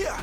Here.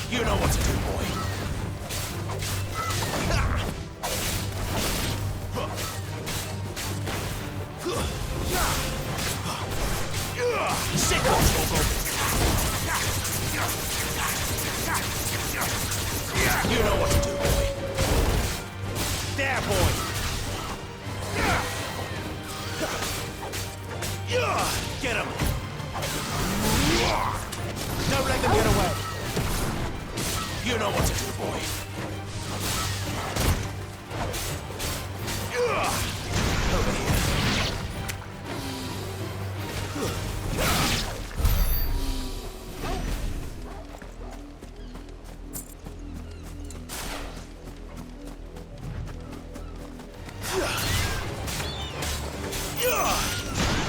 You know what to do, boy. Sick of Togo. You know what to do, boy. There, boy. Get him. Don't let them get away. You know what to do, boy. Over here.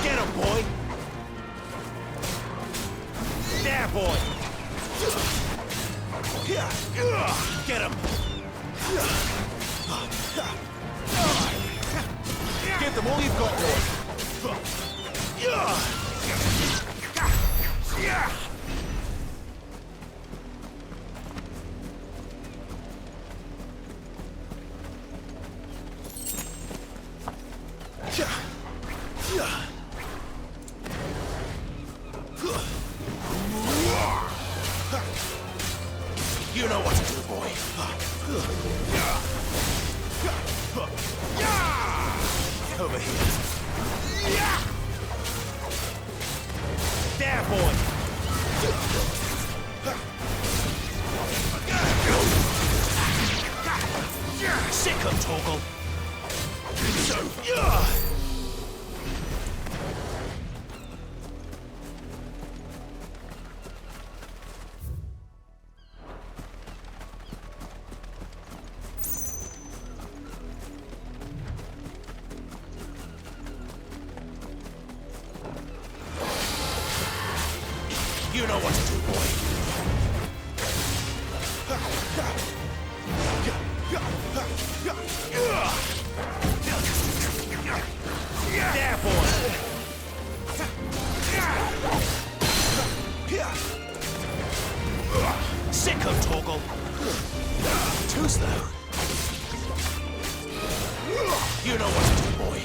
Get him, boy. There, boy. Get him! Give them all you've got, boy! You know what to do, boy. Over here. There, boy. Sick of Toggle. You know what to do, boy. There, boy. Sick of Toggle. Too slow. You know what to do, boy.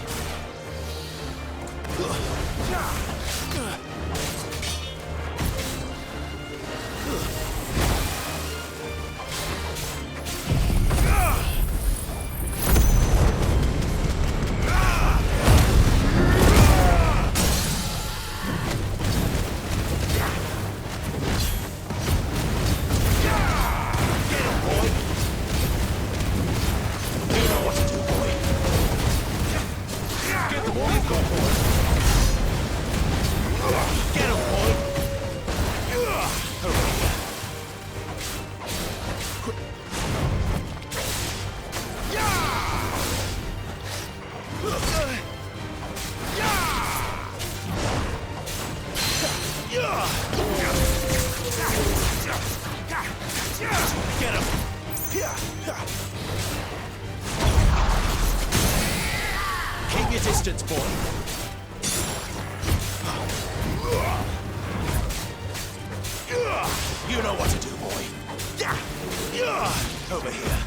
Get him! Keep your distance, boy. You know what to do, boy. Over here.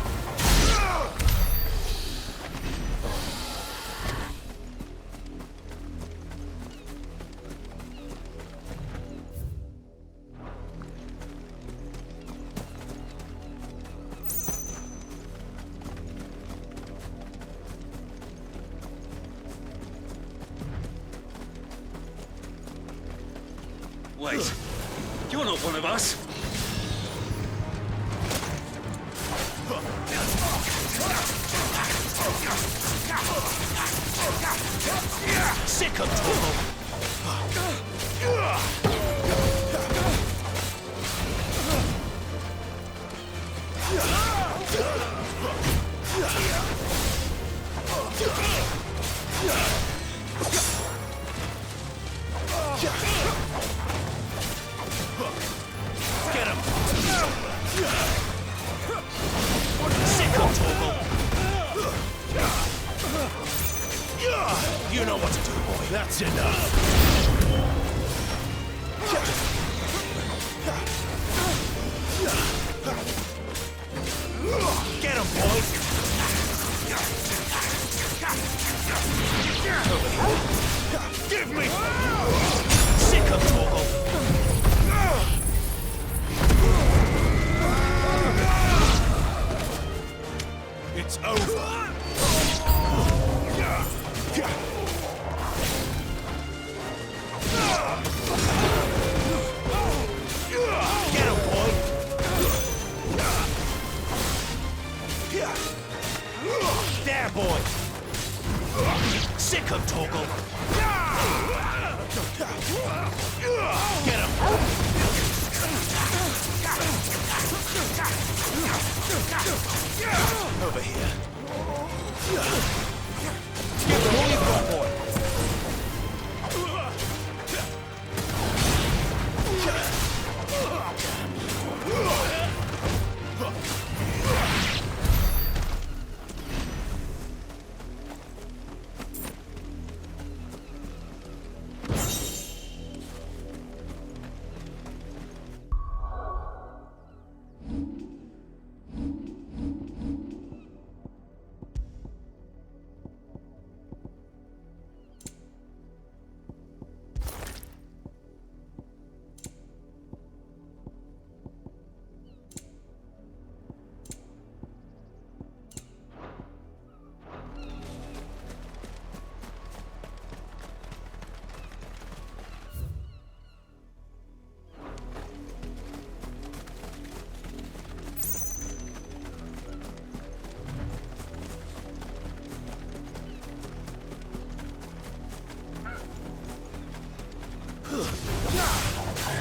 Wait, you're not one of us. Sick of Torgal! Get him! Sick of Torgal! You know what to do, boy. That's enough. Get him, boy. Over here. Give me. Sick of Torgal. It's over. Get him, boy! There, boy! Sick of Torgal! Get him! Over here. Give them all you've got, boy!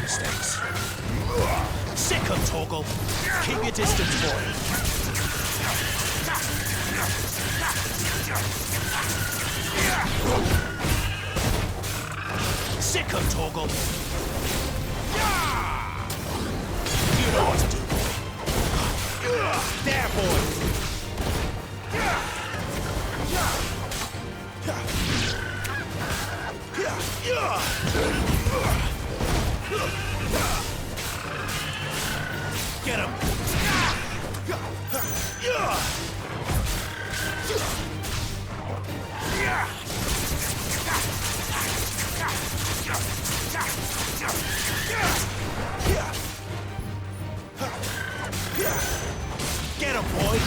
Mistakes. Sick of Torgal. Keep your distance, boy. Sick of Torgal. You know what to do, boy. There, boy. Get him! Get him, boy!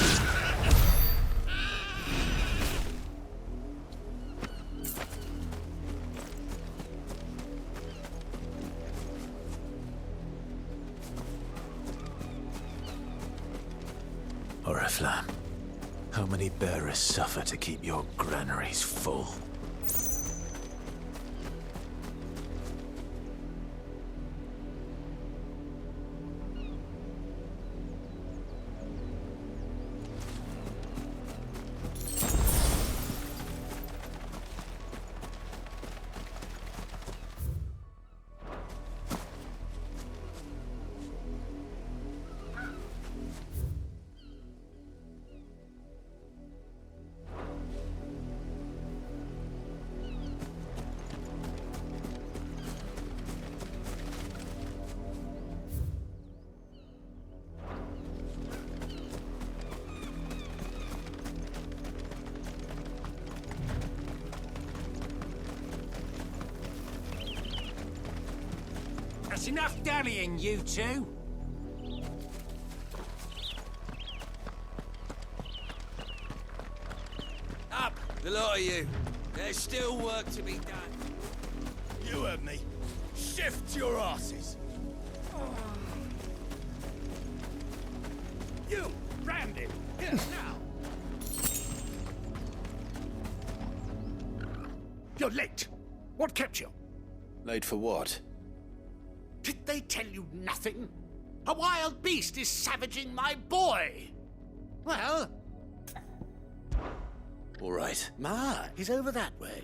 Oriflamme, how many bearers suffer to keep your granaries full? That's enough dallying, you two. Up, the lot of you. There's still work to be done. You heard me. Shift your asses! You, Branded, here now! You're late. What kept you? Late for what? Did they tell you nothing? A wild beast is savaging my boy. Well, All right. he's over that way.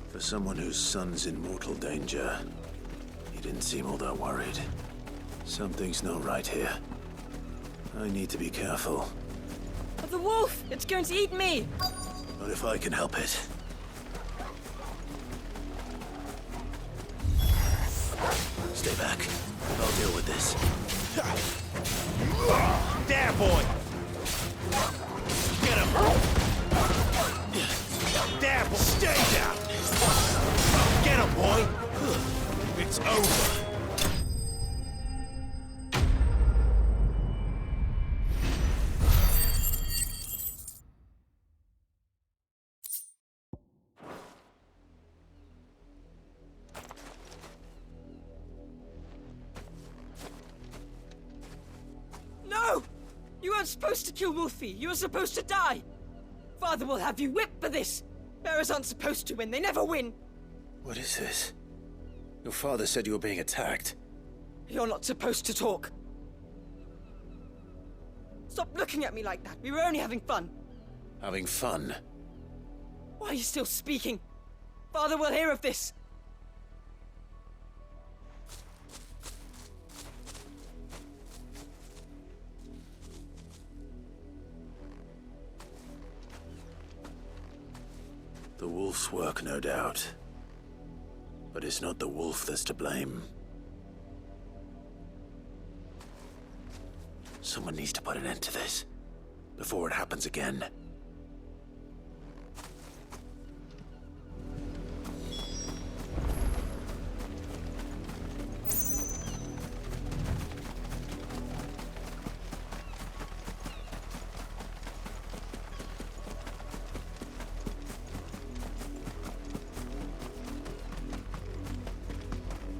For someone whose son's in mortal danger, he didn't seem all that worried. Something's not right here. I need to be careful. The wolf! It's going to eat me! But if I can help it. Stay back. I'll deal with this. There, boy! Get him! There, boy! Stay down! Get him, boy! It's over. No! You weren't supposed to kill Wolfie. You were supposed to die. Father will have you whipped for this. Bearers aren't supposed to win. They never win. What is this? Your father said you were being attacked. You're not supposed to talk. Stop looking at me like that. We were only having fun. Having fun? Why are you still speaking? Father will hear of this. The wolf's work, no doubt. But it's not the wolf that's to blame. Someone needs to put an end to this, before it happens again.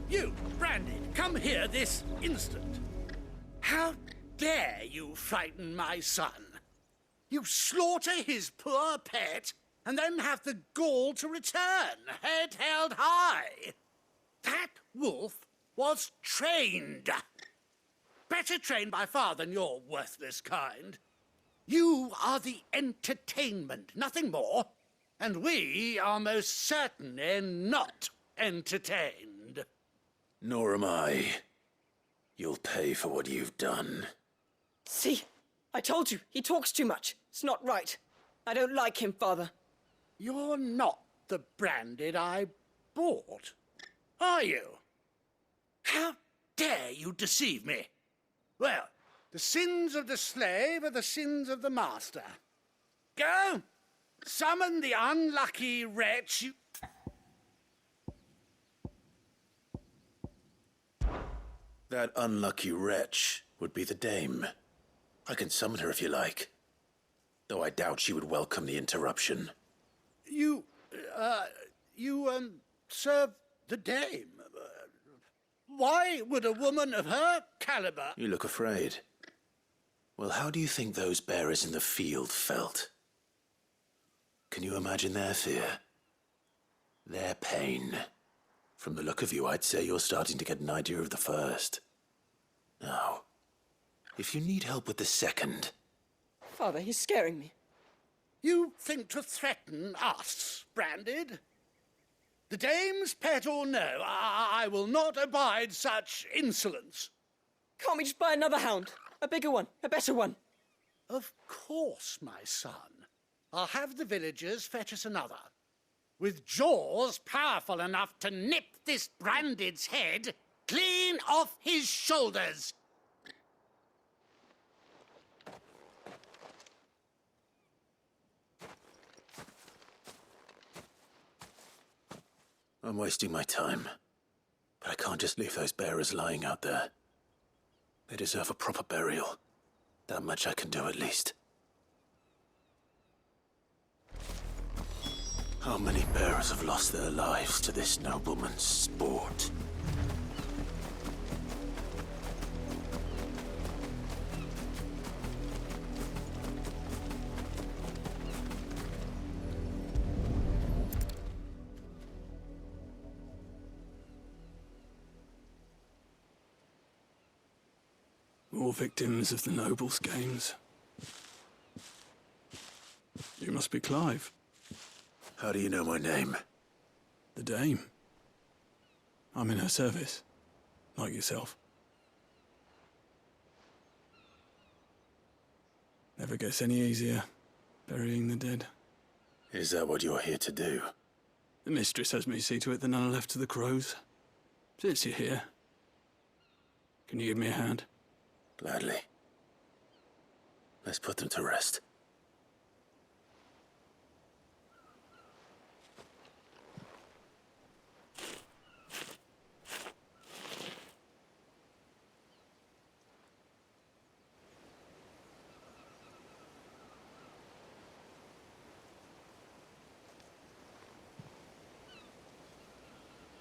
You, Branded, come here this instant. How dare you frighten my son? You slaughter his poor pet and then have the gall to return, head held high. That wolf was trained. Better trained by far than your worthless kind. You are the entertainment, nothing more. And we are most certainly not entertained. Nor am I. You'll pay for what you've done. See? I told you. He talks too much. It's not right. I don't like him, Father. You're not the Branded I bought, are you? How dare you deceive me? Well, the sins of the slave are the sins of the master. Go, summon the unlucky wretch you... That unlucky wretch would be the dame. I can summon her if you like. Though I doubt she would welcome the interruption. You serve the dame. Why would a woman of her caliber... You look afraid. Well, how do you think those bearers in the field felt? Can you imagine their fear? Their pain? From the look of you, I'd say you're starting to get an idea of the first. Now, if you need help with the second... Father, he's scaring me. You think to threaten us, Branded? The dame's pet or no, I will not abide such insolence. Can't we just buy another hound? A bigger one, a better one. Of course, my son. I'll have the villagers fetch us another. With jaws powerful enough to nip this Branded's head clean off his shoulders. I'm wasting my time. But I can't just leave those bearers lying out there. They deserve a proper burial. That much I can do at least. How many bearers have lost their lives to this nobleman's sport? More victims of the nobles' games. You must be Clive, How do you know my name? the Dame. I'm in her service, like yourself. Never gets any easier, burying the dead. Is that what you're here to do? The mistress has me see to it that none are left to the crows. Since you're here, can you give me a hand? Gladly. Let's put them to rest.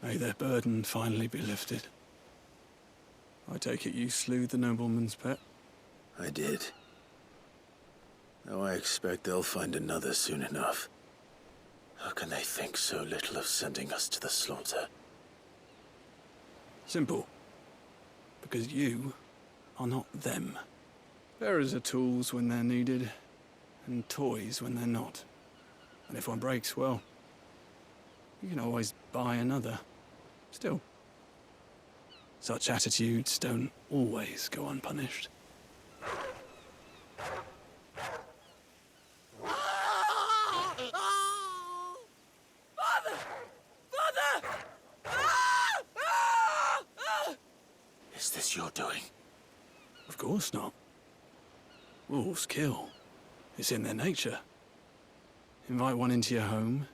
May their burden finally be lifted. I take it you slew the nobleman's pet? I did. Now I expect they'll find another soon enough. How can they think so little of sending us to the slaughter? Simple. Because you are not them. Bearers are tools when they're needed, and toys when they're not. And if one breaks, well, you can always buy another. Still, such attitudes don't always go unpunished. Father! Father! Is this your doing? Of course not. Wolves kill. It's in their nature. Invite one into your home,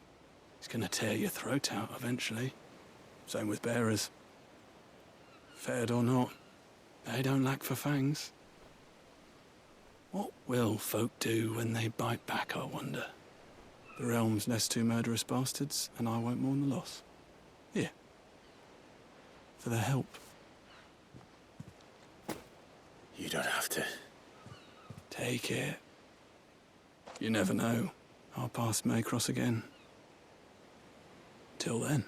he's gonna tear your throat out eventually. Same with bearers. Fed or not, they don't lack for fangs. What will folk do when they bite back, I wonder? The realm's nest two murderous bastards, and I won't mourn the loss. Here. For their help. You don't have to. Take it. You never know. Our paths may cross again. Till then.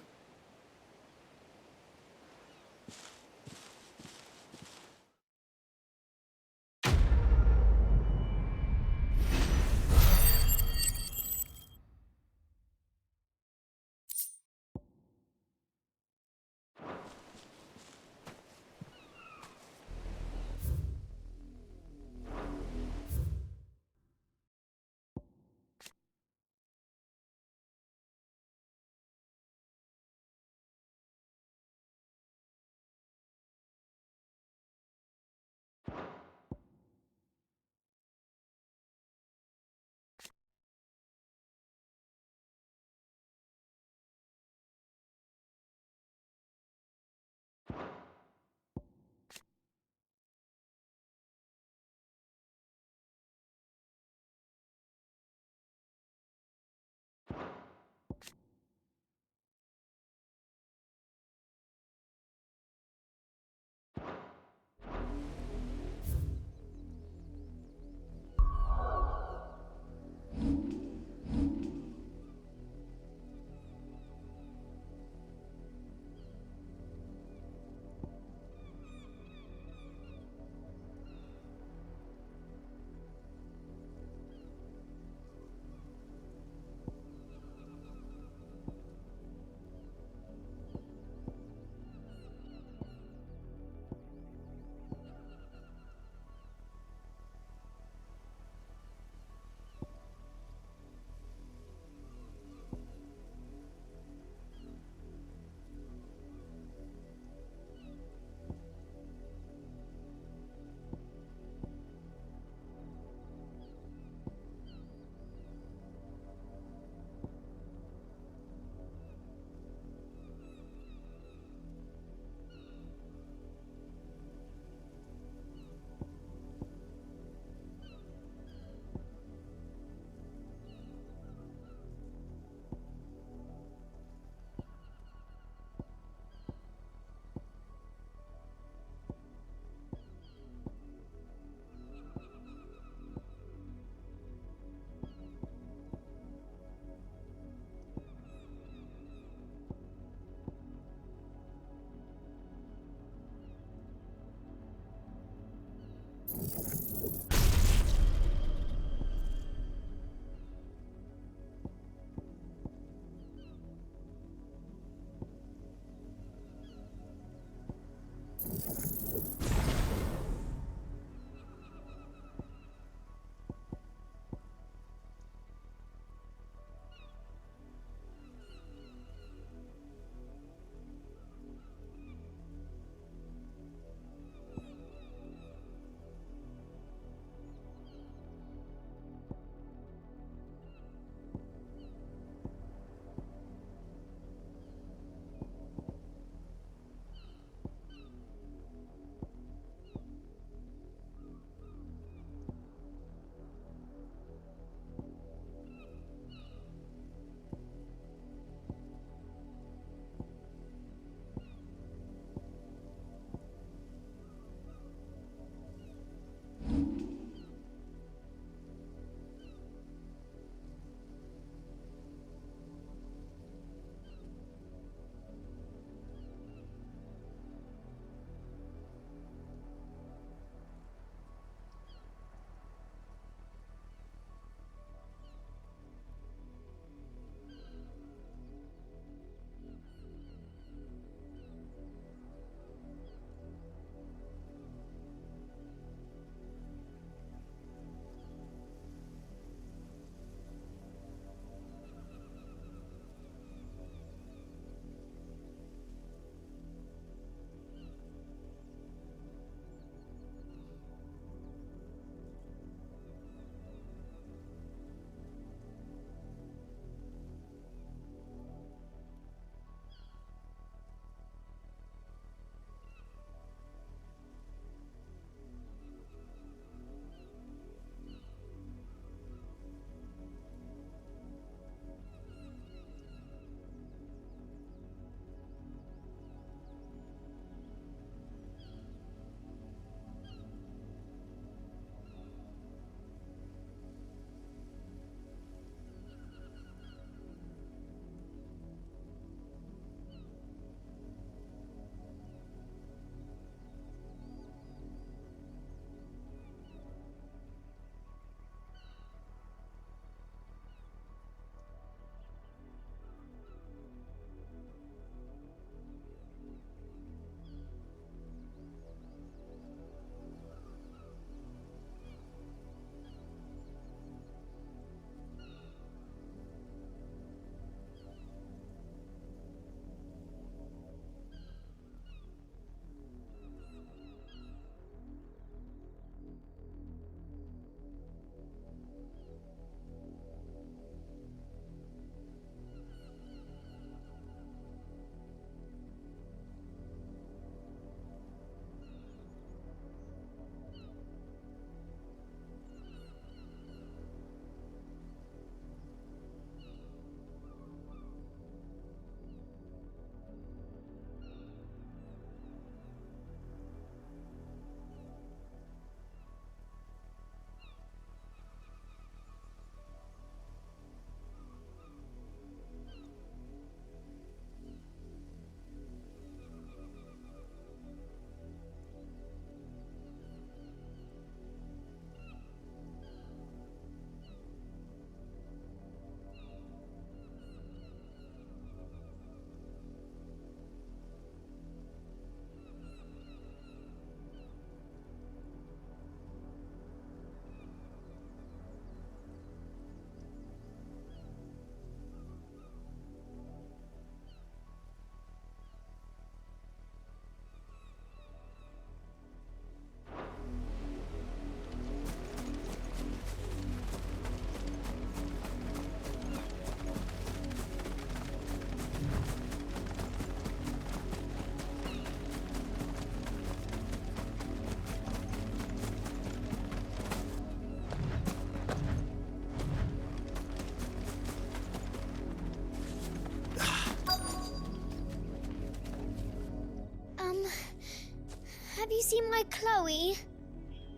my Chloe.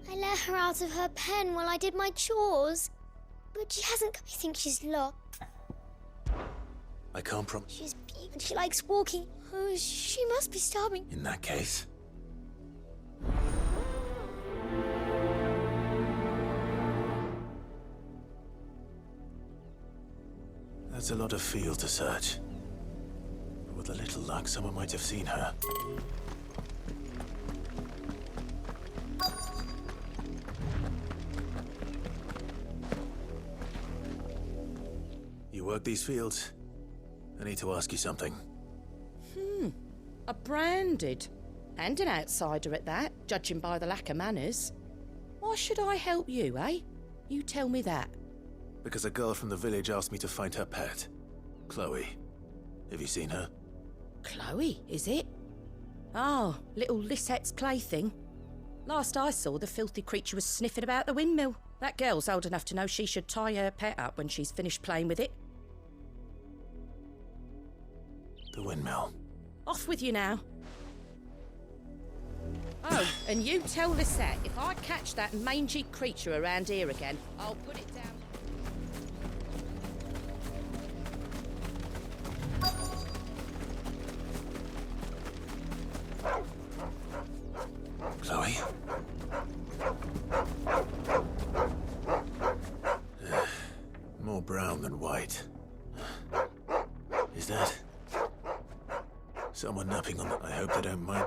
I let her out of her pen while I did my chores. But she hasn't come. I think she's locked. I can't promise. She's big and she likes walking. Oh, she must be starving. In that case... That's a lot of field to search. But with a little luck, someone might have seen her. You work these fields? I need to ask you something. A branded. And an outsider at that, judging by the lack of manners. Why should I help you, eh? You tell me that. Because a girl from the village asked me to find her pet. Chloe. Have you seen her? Chloe, is it? Oh, little Lisette's plaything. Last I saw, the filthy creature was sniffing about the windmill. That girl's old enough to know she should tie her pet up when she's finished playing with it. The windmill. Off with you now. Oh, and you tell Lisette, if I catch that mangy creature around here again, I'll put it down. Chloe? More brown than white. Is that... someone napping on the... I hope they don't mind.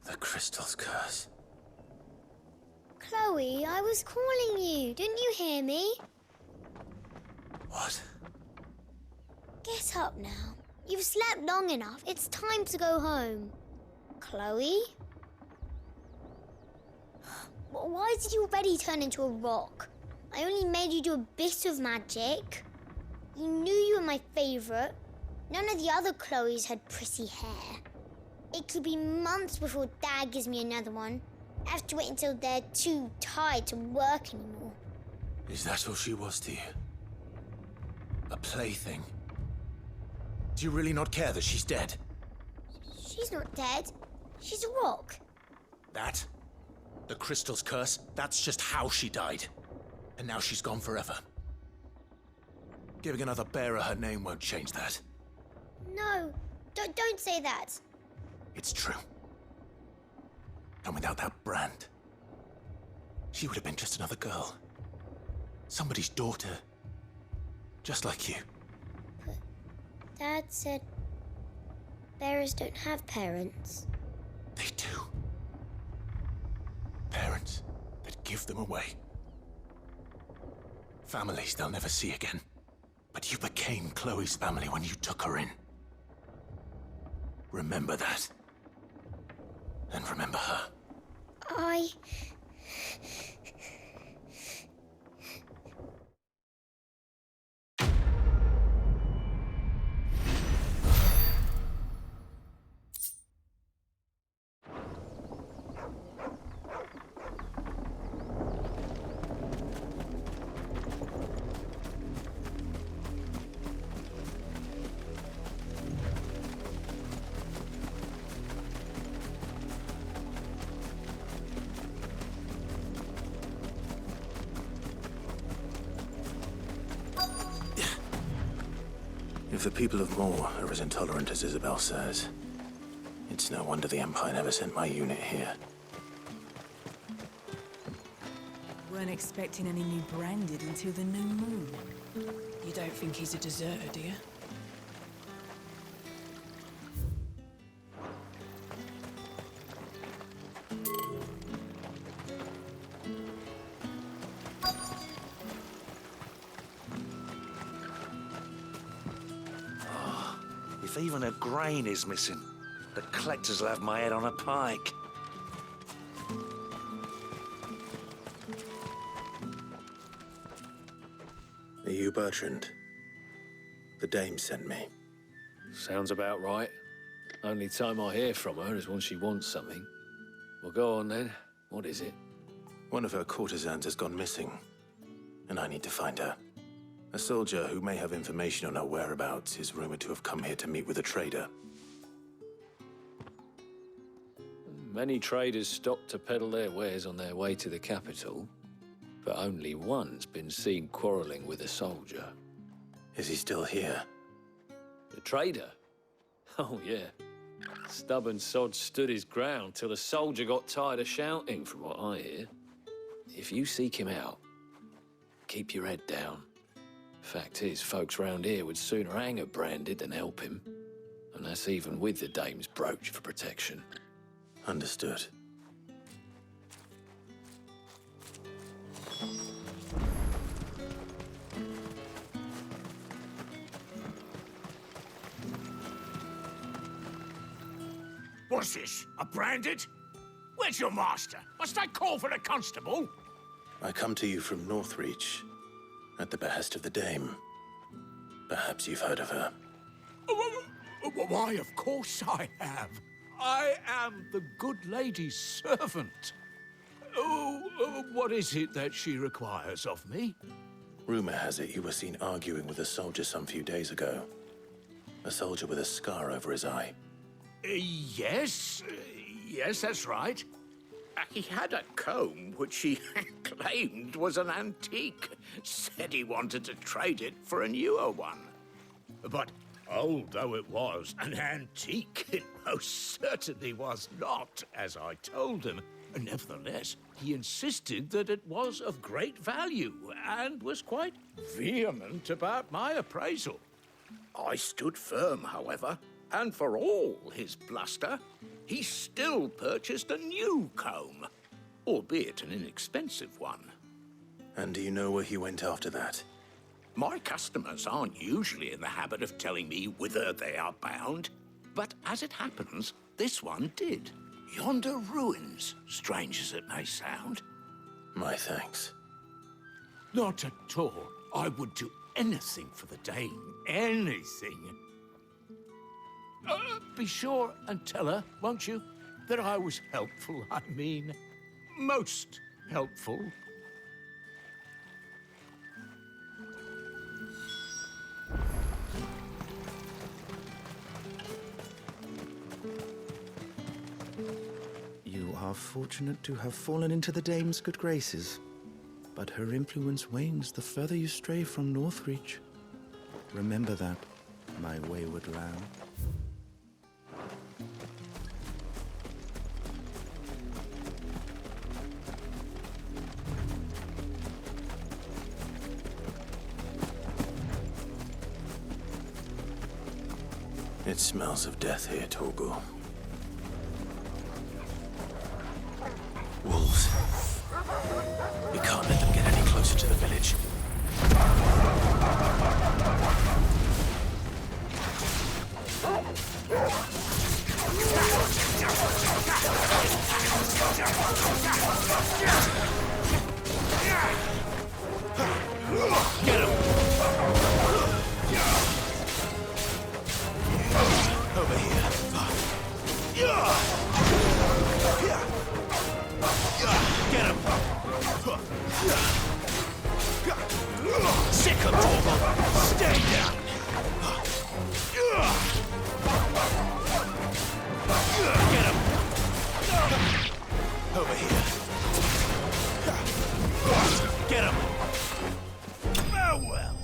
The crystal's curse. Chloe, I was calling you. Didn't you hear me? What? Get up now. You've slept long enough. It's time to go home. Chloe? Why did you already turn into a rock? I only made you do a bit of magic. You knew you were my favourite. None of the other Chloes had pretty hair. It could be months before Dad gives me another one. I have to wait until they're too tired to work anymore. Is that all she was to you? A plaything? Do you really not care that she's dead? She's not dead. She's a rock. That? The crystal's curse? That's just how she died. And now she's gone forever. Giving another bearer her name won't change that. No, don't say that. It's true. And without that brand, she would have been just another girl. Somebody's daughter. Just like you. But Dad said bearers don't have parents. They do. Parents that give them away. Families they'll never see again. But you became Chloe's family when you took her in. Remember that. And remember her. If the people of Moor are as intolerant as Isabel says, it's no wonder the Empire never sent my unit here. Weren't expecting any new branded until the new moon. You don't think he's a deserter, do you? If even a grain is missing, the collectors will have my head on a pike. Are you Bertrand? The dame sent me. Sounds about right. Only time I hear from her is when she wants something. Well, go on then. What is it? One of her courtesans has gone missing. and I need to find her. A soldier who may have information on her whereabouts is rumored to have come here to meet with a trader. Many traders stop to peddle their wares on their way to the capital, but only one's been seen quarrelling with a soldier. Is he still here? The trader? Oh, yeah. Stubborn sod stood his ground till the soldier got tired of shouting, from what I hear. If you seek him out, keep your head down. Fact is, folks round here would sooner hang a branded than help him. And that's even with the dame's brooch for protection. Understood. What's this? A branded? Where's your master? Must I call for the constable? I come to you from Northreach, at the behest of the Dame. Perhaps you've heard of her. Why, of course I have. I am the good lady's servant. What is it that she requires of me? Rumor has it you were seen arguing with a soldier some few days ago. A soldier with a scar over his eye. Yes, that's right. He had a comb which he claimed was an antique. Said he wanted to trade it for a newer one. But old though it was, an antique it most certainly was not, as I told him. Nevertheless, he insisted that it was of great value and was quite vehement about my appraisal. I stood firm, however, and for all his bluster, he still purchased a new comb, albeit an inexpensive one. And do you know where he went after that? My customers aren't usually in the habit of telling me whither they are bound, but as it happens, this one did. Yonder ruins, strange as it may sound. My thanks. Not at all. I would do anything for the Dame. Anything. Be sure and tell her, won't you, that I was helpful, I mean, most helpful. You are fortunate to have fallen into the Dame's good graces, but her influence wanes the further you stray from Northreach. Remember that, my wayward lamb. It smells of death here, Torgal. Wolves. We can't let them get any closer to the village. Get him! Over here. Get him! Sick of Torgal! Stay down! Get him! Over here. Get him! Oh, well.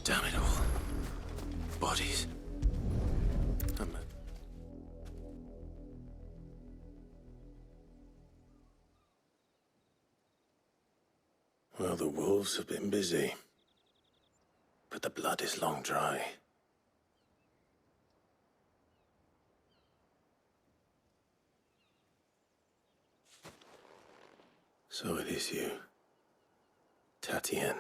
Damn it all. Bodies. Well, the wolves have been busy. But the blood is long dry. So it is you, Tatien.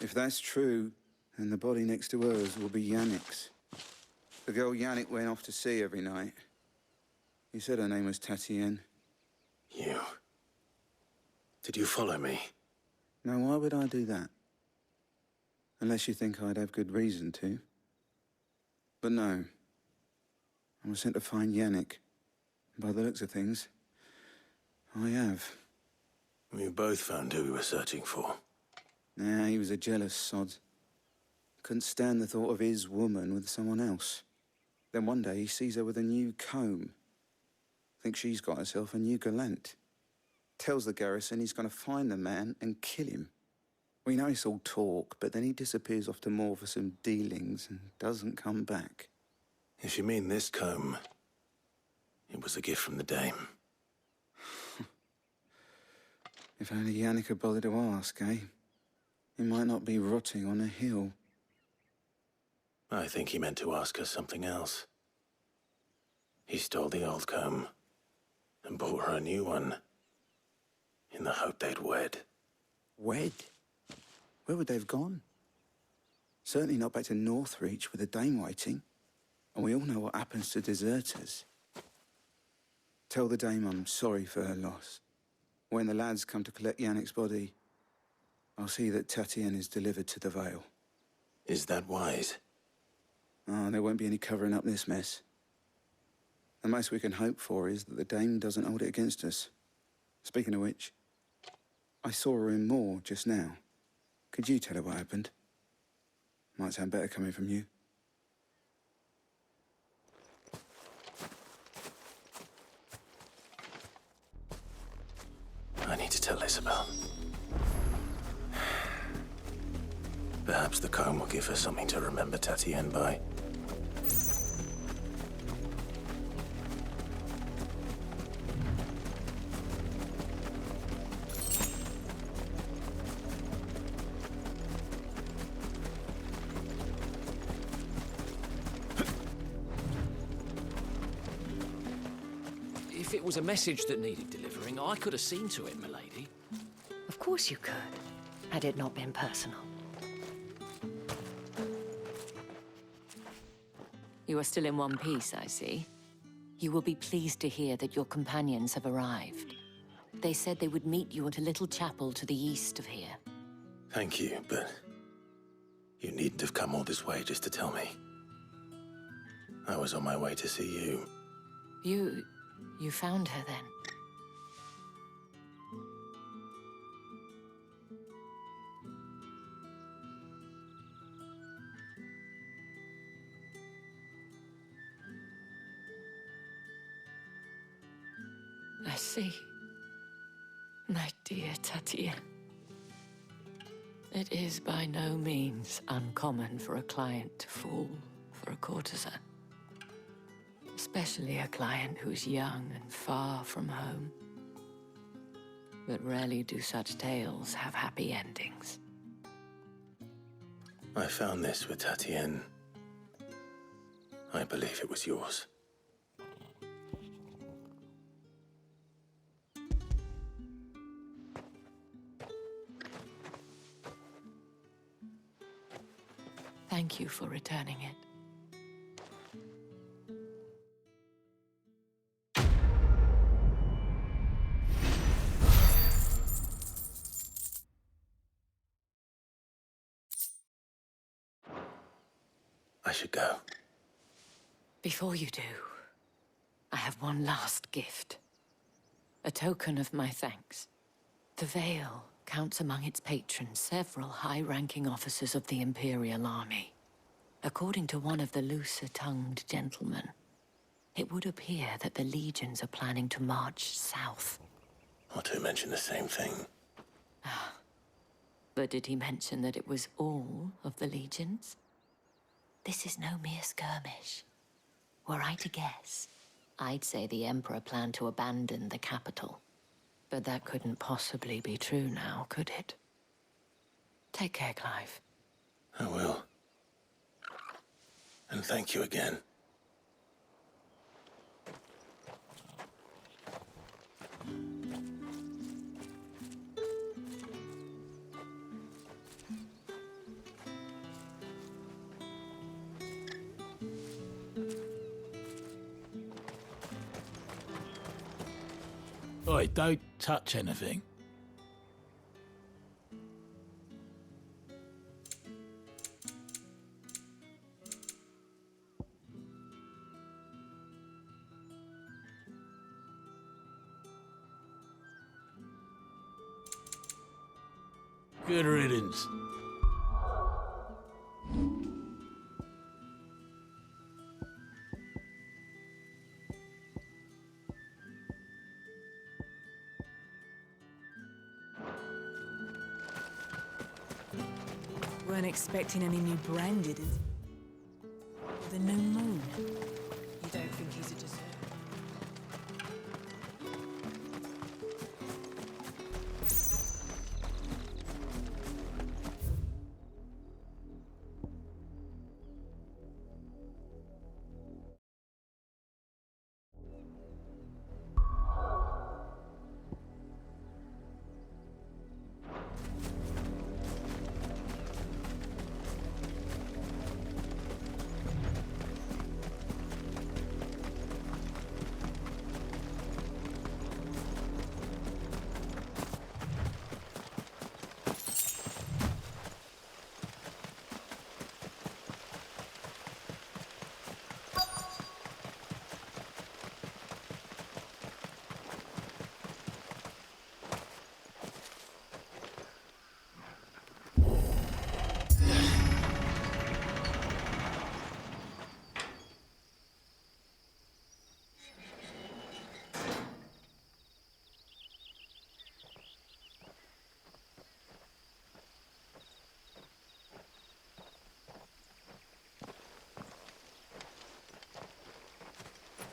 If that's true, then the body next to hers will be Yannick's. The girl Yannick went off to sea every night. He said her name was Tatien. You. Did you follow me? Now, why would I do that? Unless you think I'd have good reason to. But no. I was sent to find Yannick. By the looks of things, I have. We both found who we were searching for. Nah, he was a jealous sod. Couldn't stand the thought of his woman with someone else. Then one day he sees her with a new comb. Thinks she's got herself a new gallant. Tells the garrison he's going to find the man and kill him. We know it's all talk, but then he disappears off to Moor for some dealings and doesn't come back. If you mean this comb, it was a gift from the dame. If only Yannick had bothered to ask, eh? He might not be rotting on a hill. I think he meant to ask her something else. He stole the old comb and bought her a new one in the hope they'd wed. Wed? Where would they have gone? Certainly not back to Northreach with a dame waiting. And we all know what happens to deserters. Tell the dame I'm sorry for her loss. When the lads come to collect Yannick's body, I'll see that Tatienne is delivered to the Vale. Is that wise? Oh, there won't be any covering up this mess. The most we can hope for is that the dame doesn't hold it against us. Speaking of which, I saw her in Moor just now. Could you tell her what happened? Might sound better coming from you. I need to tell Isabel. Perhaps the comb will give her something to remember Tatienne by. If it was a message that needed delivering, I could have seen to it, milady. Of course you could, had it not been personal. You are still in one piece, I see. You will be pleased to hear that your companions have arrived. They said they would meet you at a little chapel to the east of here. Thank you, but you needn't have come all this way just to tell me. I was on my way to see you. You found her then? I see. My dear Tatienne. It is by no means uncommon for a client to fall for a courtesan. Especially a client who's young and far from home. But rarely do such tales have happy endings. I found this with Tatienne. I believe it was yours. Thank you for returning it. I should go. Before you do, I have one last gift. A token of my thanks. The Vale counts among its patrons several high-ranking officers of the Imperial Army. According to one of the looser-tongued gentlemen, it would appear that the legions are planning to march south. Otto mentioned the same thing. But did he mention that it was all of the legions? This is no mere skirmish. Were I to guess, I'd say the Emperor planned to abandon the capital. But that couldn't possibly be true now, could it? Take care, Clive. I will. And thank you again. Oi, don't touch anything. Good riddance. Weren't expecting any new branded the new moon. You don't think he's a deserter?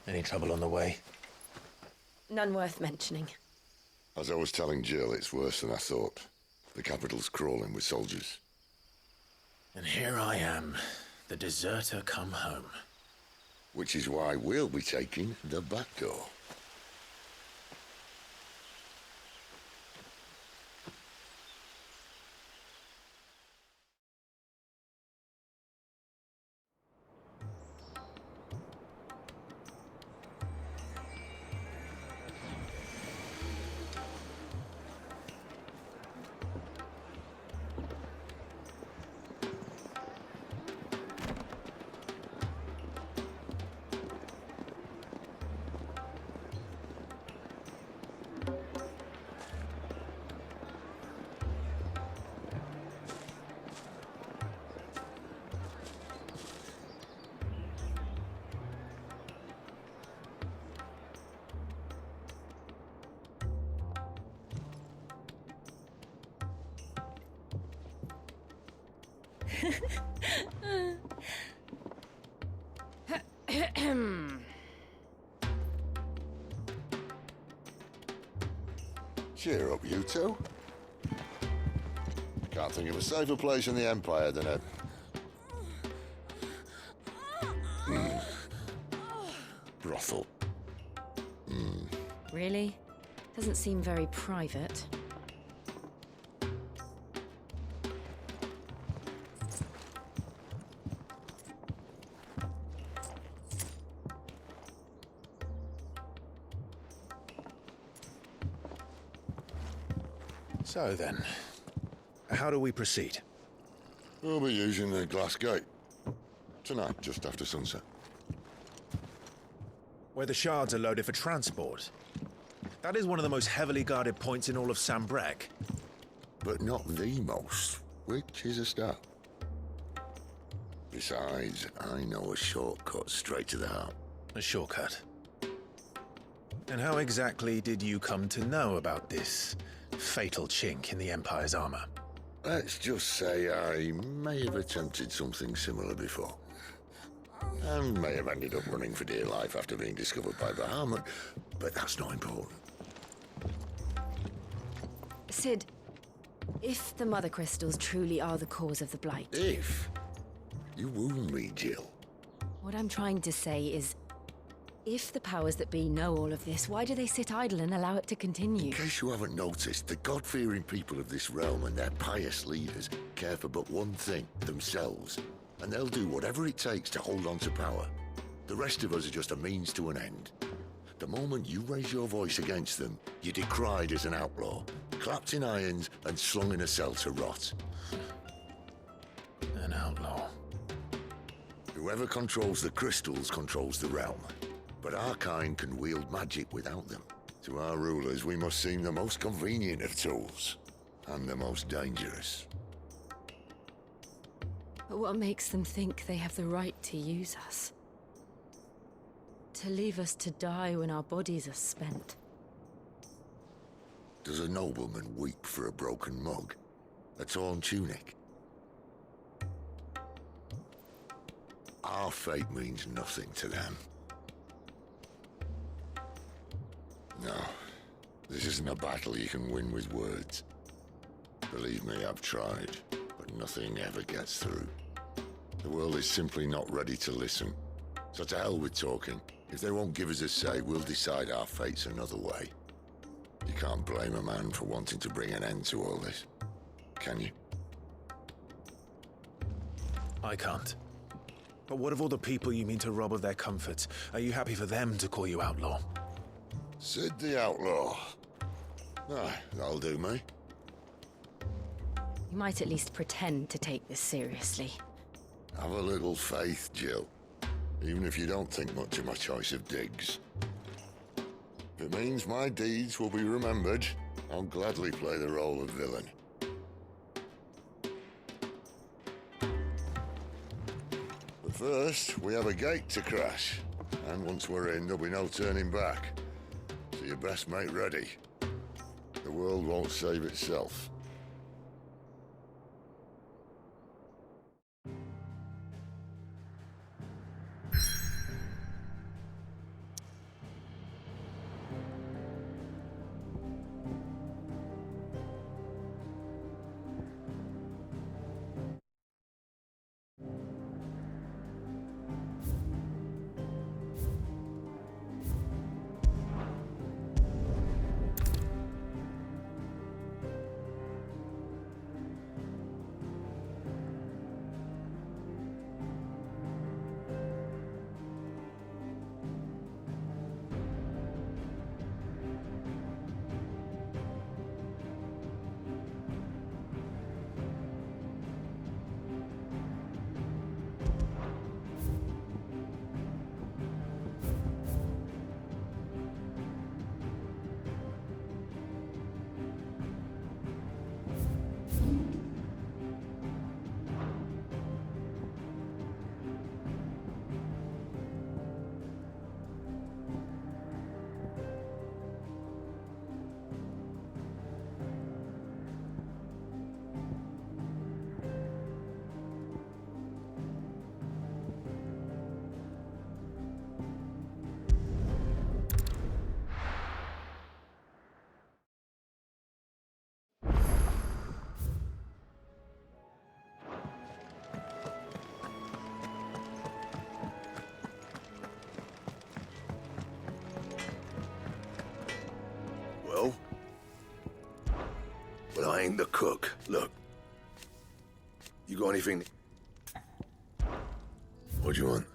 Any trouble on the way? None worth mentioning. As I was telling Jill, it's worse than I thought. The capital's crawling with soldiers. And here I am, the deserter come home. Which is why we'll be taking the back door. Cheer up, you two. Can't think of a safer place in the Empire than a... brothel. Really? Doesn't seem very private. So then, how do we proceed? We'll be using the glass gate. Tonight, just after sunset. Where the shards are loaded for transport. That is one of the most heavily guarded points in all of Sambrec. But not the most, which is a start. Besides, I know a shortcut straight to the heart. A shortcut? And how exactly did you come to know about this fatal chink in the Empire's armor? Let's just say I may have attempted something similar before. And may have ended up running for dear life after being discovered by Bahamut, but that's not important. Sid, if the Mother Crystals truly are the cause of the Blight... If? You wound me, Jill. What I'm trying to say is, if the powers that be know all of this, why do they sit idle and allow it to continue? In case you haven't noticed, the God-fearing people of this realm and their pious leaders care for but one thing, themselves. And they'll do whatever it takes to hold on to power. The rest of us are just a means to an end. The moment you raise your voice against them, you're decried as an outlaw, clapped in irons and slung in a cell to rot. An outlaw. Whoever controls the crystals controls the realm. But our kind can wield magic without them. To our rulers, we must seem the most convenient of tools. And the most dangerous. But what makes them think they have the right to use us? To leave us to die when our bodies are spent? Does a nobleman weep for a broken mug? A torn tunic? Our fate means nothing to them. No, this isn't a battle you can win with words. Believe me, I've tried, but nothing ever gets through. The world is simply not ready to listen. So to hell with talking. If they won't give us a say, we'll decide our fates another way. You can't blame a man for wanting to bring an end to all this, can you? I can't. But what of all the people you mean to rob of their comforts? Are you happy for them to call you outlaw? Sid the Outlaw. Aye, that'll do me. You might at least pretend to take this seriously. Have a little faith, Jill. Even if you don't think much of my choice of digs. If it means my deeds will be remembered, I'll gladly play the role of villain. But first, we have a gate to crash. And once we're in, there'll be no turning back. So you best make ready. The world won't save itself. Well, I ain't the cook. Look. You got anything? What do you want?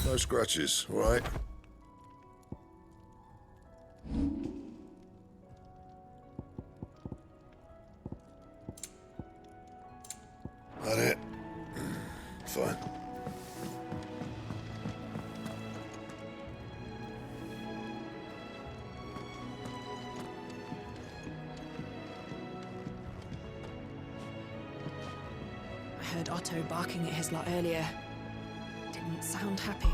No scratches, all right? That it? Fine. I heard Otto barking at his lot earlier. Didn't sound happy.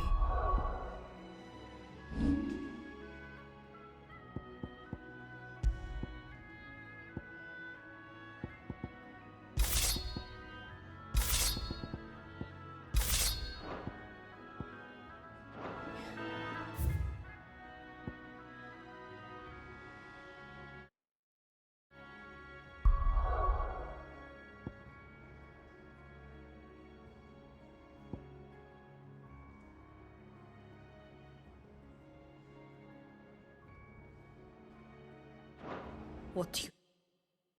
What do you...